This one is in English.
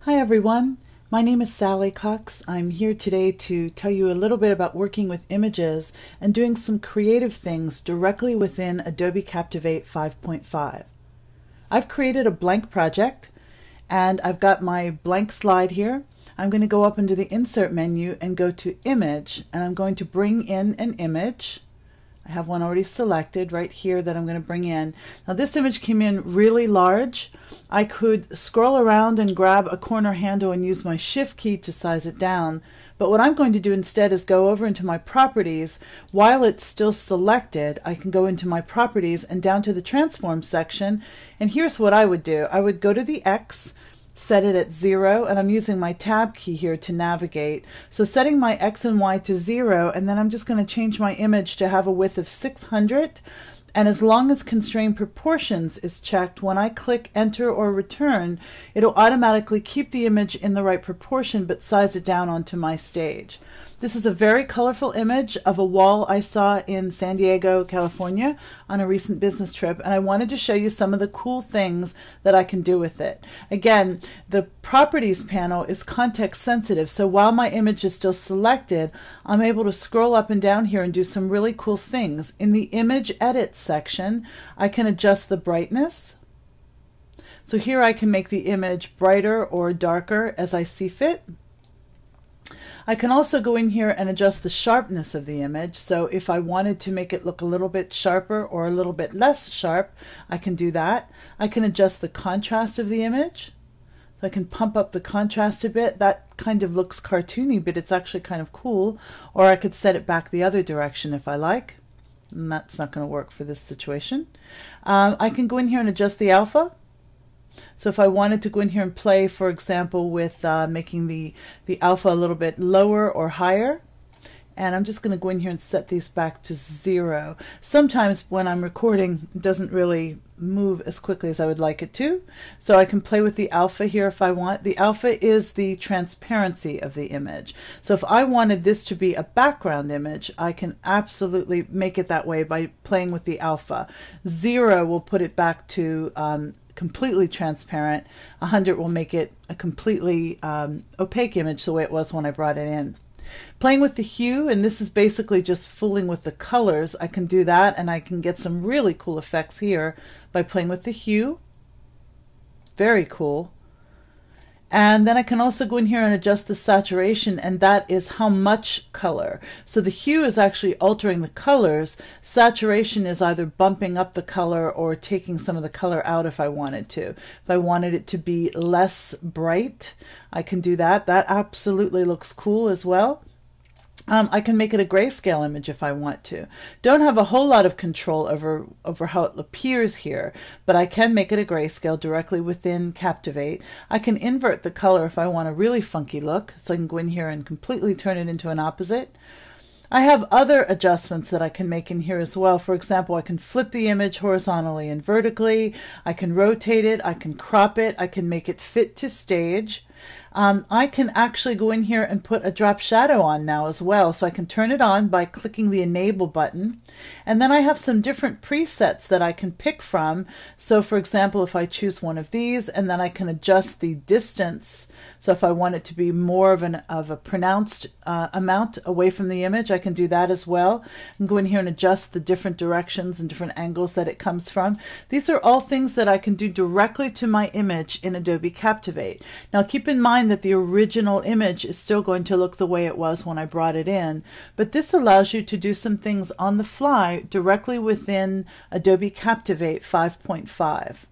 Hi everyone, my name is Sally Cox. I'm here today to tell you a little bit about working with images and doing some creative things directly within Adobe Captivate 5.5. I've created a blank project and I've got my blank slide here. I'm going to go up into the Insert menu and go to Image, and I'm going to bring in an image. I have one already selected right here that I'm going to bring in. Now this image came in really large. I could scroll around and grab a corner handle and use my Shift key to size it down. But what I'm going to do instead is go over into my properties. While it's still selected, I can go into my properties and down to the transform section. And here's what I would do. I would go to the X, set it at 0, and I'm using my tab key here to navigate. So setting my X and Y to 0, and then I'm just going to change my image to have a width of 600. And as long as constrained proportions is checked, when I click enter or return, it'll automatically keep the image in the right proportion but size it down onto my stage. This is a very colorful image of a wall I saw in San Diego, California on a recent business trip, and I wanted to show you some of the cool things that I can do with it. Again, the properties panel is context sensitive, so while my image is still selected, I'm able to scroll up and down here and do some really cool things. In the image edit section, I can adjust the brightness. So here I can make the image brighter or darker as I see fit. I can also go in here and adjust the sharpness of the image. So if I wanted to make it look a little bit sharper or a little bit less sharp, I can do that. I can adjust the contrast of the image. So I can pump up the contrast a bit. That kind of looks cartoony, but it's actually kind of cool. Or I could set it back the other direction if I like. And that's not going to work for this situation. I can go in here and adjust the alpha. So if I wanted to go in here and play, for example, with making the alpha a little bit lower or higher, and I'm just going to go in here and set these back to 0. Sometimes when I'm recording, it doesn't really move as quickly as I would like it to. So I can play with the alpha here if I want. The alpha is the transparency of the image. So if I wanted this to be a background image, I can absolutely make it that way by playing with the alpha. 0 will put it back to completely transparent. 100 will make it a completely opaque image the way it was when I brought it in. Playing with the hue, and this is basically just fooling with the colors. I can do that, and I can get some really cool effects here by playing with the hue. Very cool. And then I can also go in here and adjust the saturation, and that is how much color. So the hue is actually altering the colors. Saturation is either bumping up the color or taking some of the color out if I wanted to. If I wanted it to be less bright, I can do that. That absolutely looks cool as well. I can make it a grayscale image if I want to. Don't have a whole lot of control over how it appears here, but I can make it a grayscale directly within Captivate. I can invert the color if I want a really funky look, so I can go in here and completely turn it into an opposite. I have other adjustments that I can make in here as well. For example, I can flip the image horizontally and vertically. I can rotate it. I can crop it. I can make it fit to stage. I can actually go in here and put a drop shadow on now as well. So I can turn it on by clicking the enable button. And then I have some different presets that I can pick from. So for example, if I choose one of these, and then I can adjust the distance. So if I want it to be more of a pronounced amount away from the image, I can do that as well. And go in here and adjust the different directions and different angles that it comes from. These are all things that I can do directly to my image in Adobe Captivate. Now keep in mind that the original image is still going to look the way it was when I brought it in, but this allows you to do some things on the fly directly within Adobe Captivate 5.5.